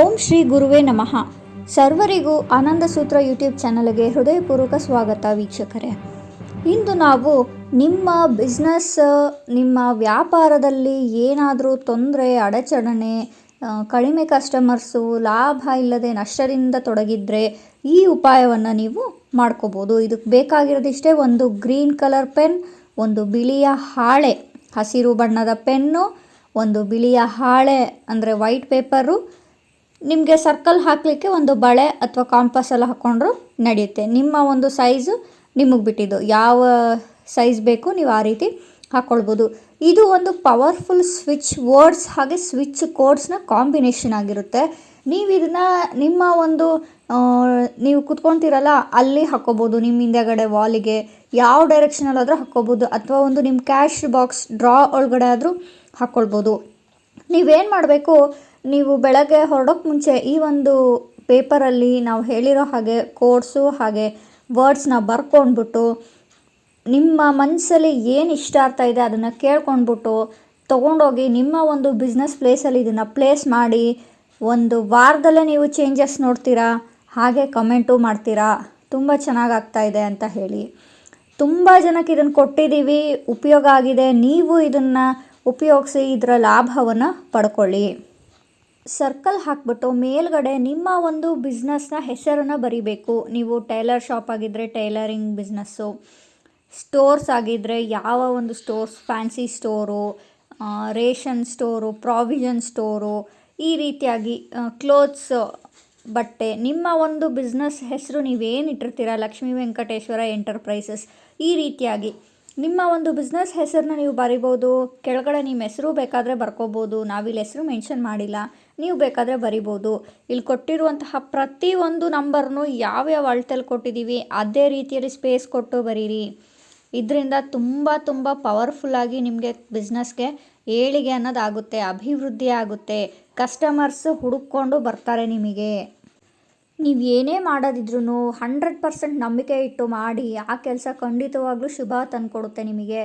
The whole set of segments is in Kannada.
ಓಂ ಶ್ರೀ ಗುರುವೇ ನಮಃ. ಸರ್ವರಿಗೂ ಆನಂದ ಸೂತ್ರ ಯೂಟ್ಯೂಬ್ ಚಾನಲ್ಗೆ ಹೃದಯಪೂರ್ವಕ ಸ್ವಾಗತ ವೀಕ್ಷಕರೇ. ಇಂದು ನಾವು ನಿಮ್ಮ ಬಿಸ್ನೆಸ್, ನಿಮ್ಮ ವ್ಯಾಪಾರದಲ್ಲಿ ಏನಾದರೂ ತೊಂದರೆ, ಅಡಚಣೆ, ಕಡಿಮೆ ಕಸ್ಟಮರ್ಸು, ಲಾಭ ಇಲ್ಲದೆ ನಷ್ಟದಿಂದ ತೊಡಗಿದ್ರೆ ಈ ಉಪಾಯವನ್ನು ನೀವು ಮಾಡ್ಕೋಬೋದು. ಇದಕ್ಕೆ ಬೇಕಾಗಿರೋದಿಷ್ಟೇ: ಒಂದು ಗ್ರೀನ್ ಕಲರ್ ಪೆನ್, ಒಂದು ಬಿಳಿಯ ಹಾಳೆ, ಹಸಿರು ಬಣ್ಣದ ಪೆನ್ನು, ಒಂದು ಬಿಳಿಯ ಹಾಳೆ ಅಂದರೆ ವೈಟ್ ಪೇಪರು, ನಿಮಗೆ ಸರ್ಕಲ್ ಹಾಕಲಿಕ್ಕೆ ಒಂದು ಬಳೆ ಅಥವಾ ಕಾಂಪಾಸ್ ಎಲ್ಲ ಹಾಕ್ಕೊಂಡ್ರು ನಡೆಯುತ್ತೆ. ನಿಮ್ಮ ಒಂದು ಸೈಜು ನಿಮಗೆ ಬಿಟ್ಟಿದ್ದು, ಯಾವ ಸೈಜ್ ಬೇಕು ನೀವು ಆ ರೀತಿ ಹಾಕ್ಕೊಳ್ಬೋದು. ಇದು ಒಂದು ಪವರ್ಫುಲ್ ಸ್ವಿಚ್ ವರ್ಡ್ಸ್ ಹಾಗೆ ಸ್ವಿಚ್ ಕೋಡ್ಸ್ನ ಕಾಂಬಿನೇಷನ್ ಆಗಿರುತ್ತೆ. ನೀವು ಇದನ್ನು ನಿಮ್ಮ ಒಂದು ನೀವು ಕುತ್ಕೊತೀರಲ್ಲ ಅಲ್ಲಿ ಹಾಕ್ಕೋಬೋದು, ನಿಮ್ಮ ಹಿಂದೆಗಡೆ ವಾಲಿಗೆ ಯಾವ ಡೈರೆಕ್ಷನಲ್ಲಾದರೂ ಹಾಕ್ಕೋಬೋದು, ಅಥವಾ ಒಂದು ನಿಮ್ಮ ಕ್ಯಾಶ್ ಬಾಕ್ಸ್ ಡ್ರಾ ಒಳಗಡೆ ಆದರೂ ಹಾಕ್ಕೊಳ್ಬೋದು. ನೀವೇನು ಮಾಡಬೇಕು, ನೀವು ಬೆಳಗ್ಗೆ ಹೊರಡೋಕ್ಕೆ ಮುಂಚೆ ಈ ಒಂದು ಪೇಪರಲ್ಲಿ ನಾವು ಹೇಳಿರೋ ಹಾಗೆ ಕೋಡ್ಸು ಹಾಗೆ ವರ್ಡ್ಸ್ನ ಬರ್ಕೊಂಡ್ಬಿಟ್ಟು, ನಿಮ್ಮ ಮನಸ್ಸಲ್ಲಿ ಏನು ಇಷ್ಟ ಆಗ್ತಾ ಇದೆ ಅದನ್ನು ಕೇಳ್ಕೊಂಡ್ಬಿಟ್ಟು ತೊಗೊಂಡೋಗಿ ನಿಮ್ಮ ಒಂದು ಬಿಸ್ನೆಸ್ ಪ್ಲೇಸಲ್ಲಿ ಇದನ್ನು ಪ್ಲೇಸ್ ಮಾಡಿ, ಒಂದು ವಾರದಲ್ಲೇ ನೀವು ಚೇಂಜಸ್ ನೋಡ್ತೀರಾ, ಹಾಗೆ ಕಮೆಂಟು ಮಾಡ್ತೀರಾ ತುಂಬ ಚೆನ್ನಾಗಾಗ್ತಾ ಇದೆ ಅಂತ ಹೇಳಿ. ತುಂಬ ಜನಕ್ಕೆ ಇದನ್ನು ಕೊಟ್ಟಿದ್ದೀವಿ, ಉಪಯೋಗ ಆಗಿದೆ. ನೀವು ಇದನ್ನು ಉಪಯೋಗಿಸಿ ಇದರ ಲಾಭವನ್ನು ಪಡ್ಕೊಳ್ಳಿ. ಸರ್ಕಲ್ ಹಾಕ್ಬಿಟ್ಟು ಮೇಲ್ಗಡೆ ನಿಮ್ಮ ಒಂದು ಬಿಸ್ನೆಸ್ನ ಹೆಸರನ್ನು ಬರಿಬೇಕು. ನೀವು ಟೈಲರ್ ಶಾಪ್ ಆಗಿದ್ದರೆ ಟೈಲರಿಂಗ್ ಬಿಸ್ನೆಸ್ಸು, ಸ್ಟೋರ್ಸ್ ಆಗಿದ್ದರೆ ಯಾವ ಒಂದು stores, fancy store, ration store, provision store, ಈ ರೀತಿಯಾಗಿ ಕ್ಲೋತ್ಸ್, ಬಟ್ಟೆ, ನಿಮ್ಮ ಒಂದು ಬಿಸ್ನೆಸ್ ಹೆಸರು ನೀವೇನು ಇಟ್ಟಿರ್ತೀರ, ಲಕ್ಷ್ಮೀ ವೆಂಕಟೇಶ್ವರ ಎಂಟರ್ಪ್ರೈಸಸ್, ಈ ರೀತಿಯಾಗಿ ನಿಮ್ಮ ಒಂದು ಬಿಸ್ನೆಸ್ ಹೆಸರನ್ನ ನೀವು ಬರಿಬೋದು. ಕೆಳಗಡೆ ನಿಮ್ಮ ಹೆಸರು ಬೇಕಾದರೆ ಬರ್ಕೋಬೋದು. ನಾವಿಲ್ಲಿ ಹೆಸರು ಮೆನ್ಷನ್ ಮಾಡಿಲ್ಲ, ನೀವು ಬೇಕಾದರೆ ಬರಿಬೋದು. ಇಲ್ಲಿ ಕೊಟ್ಟಿರುವಂತಹ ಪ್ರತಿಯೊಂದು ನಂಬರ್ನು ಯಾವ್ಯಾವ ಅಳತೆಯಲ್ಲಿ ಕೊಟ್ಟಿದ್ದೀವಿ ಅದೇ ರೀತಿಯಲ್ಲಿ ಸ್ಪೇಸ್ ಕೊಟ್ಟು ಬರೀರಿ. ಇದರಿಂದ ತುಂಬ ಪವರ್ಫುಲ್ಲಾಗಿ ನಿಮಗೆ ಬಿಸ್ನೆಸ್ಗೆ ಏಳಿಗೆ ಅನ್ನೋದಾಗುತ್ತೆ, ಅಭಿವೃದ್ಧಿ ಆಗುತ್ತೆ, ಕಸ್ಟಮರ್ಸು ಹುಡುಕೊಂಡು ಬರ್ತಾರೆ ನಿಮಗೆ. ನೀವು ಏನೇ ಮಾಡೋದಿದ್ರೂ 100% ನಂಬಿಕೆ ಇಟ್ಟು ಮಾಡಿ, ಆ ಕೆಲಸ ಖಂಡಿತವಾಗ್ಲೂ ಶುಭ ತಂದುಕೊಡುತ್ತೆ ನಿಮಗೆ.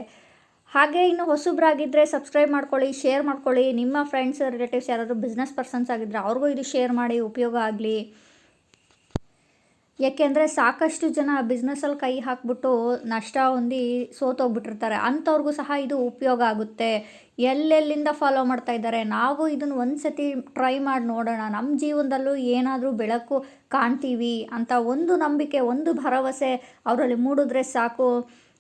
ಹಾಗೆ ಇನ್ನು ಹೊಸಬ್ರಾಗಿದ್ದರೆ ಸಬ್ಸ್ಕ್ರೈಬ್ ಮಾಡ್ಕೊಳ್ಳಿ, ಶೇರ್ ಮಾಡ್ಕೊಳ್ಳಿ. ನಿಮ್ಮ ಫ್ರೆಂಡ್ಸ್ ರಿಲೇಟಿವ್ಸ್ ಯಾರಾದರೂ ಬಿಸ್ನೆಸ್ ಪರ್ಸನ್ಸ್ ಆಗಿದ್ದರೆ ಅವ್ರಿಗೂ ಇದು ಶೇರ್ ಮಾಡಿ, ಉಪಯೋಗ ಆಗಲಿ. ಯಾಕೆಂದರೆ ಸಾಕಷ್ಟು ಜನ ಬಿಸ್ನೆಸ್ಸಲ್ಲಿ ಕೈ ಹಾಕ್ಬಿಟ್ಟು ನಷ್ಟ ಹೊಂದಿ ಸೋತೋಗ್ಬಿಟ್ಟಿರ್ತಾರೆ. ಅಂಥವ್ರಿಗೂ ಸಹ ಇದು ಉಪಯೋಗ ಆಗುತ್ತೆ. ಎಲ್ಲೆಲ್ಲಿಂದ ಫಾಲೋ ಮಾಡ್ತಾ ಇದ್ದಾರೆ, ನಾವು ಇದನ್ನು ಒಂದು ಸತಿ ಟ್ರೈ ಮಾಡಿ ನೋಡೋಣ, ನಮ್ಮ ಜೀವನದಲ್ಲೂ ಏನಾದರೂ ಬೆಳಕು ಕಾಣ್ತೀವಿ ಅಂತ ಒಂದು ನಂಬಿಕೆ, ಒಂದು ಭರವಸೆ ಅವರಲ್ಲಿ ಮೂಡಿದ್ರೆ ಸಾಕು.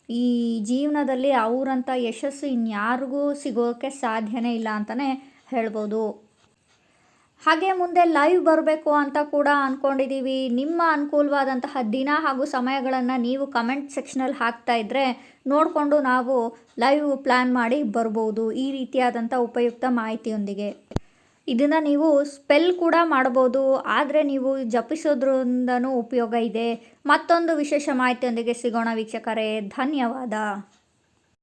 ಈ ಜೀವನದಲ್ಲಿ ಅವರಂಥ ಯಶಸ್ಸು ಇನ್ಯಾರಿಗೂ ಸಿಗೋಕ್ಕೆ ಸಾಧ್ಯನೇ ಇಲ್ಲ ಅಂತಲೇ ಹೇಳ್ಬೋದು. ಹಾಗೆ ಮುಂದೆ ಲೈವ್ ಬರಬೇಕು ಅಂತ ಕೂಡ ಅಂದ್ಕೊಂಡಿದ್ದೀವಿ. ನಿಮ್ಮ ಅನುಕೂಲವಾದಂತಹ ದಿನ ಹಾಗೂ ಸಮಯಗಳನ್ನು ನೀವು ಕಮೆಂಟ್ ಸೆಕ್ಷನಲ್ಲಿ ಹಾಕ್ತಾ ಇದ್ದರೆ ನೋಡಿಕೊಂಡು ನಾವು ಲೈವ್ ಪ್ಲ್ಯಾನ್ ಮಾಡಿ ಬರ್ಬೋದು ಈ ರೀತಿಯಾದಂಥ ಉಪಯುಕ್ತ ಮಾಹಿತಿಯೊಂದಿಗೆ. ಇದನ್ನು ನೀವು ಸ್ಪೆಲ್ ಕೂಡ ಮಾಡ್ಬೋದು, ಆದರೆ ನೀವು ಜಪಿಸೋದ್ರಿಂದನೂ ಉಪಯೋಗ ಇದೆ. ಮತ್ತೊಂದು ವಿಶೇಷ ಮಾಹಿತಿಯೊಂದಿಗೆ ಸಿಗೋಣ ವೀಕ್ಷಕರೇ. ಧನ್ಯವಾದ.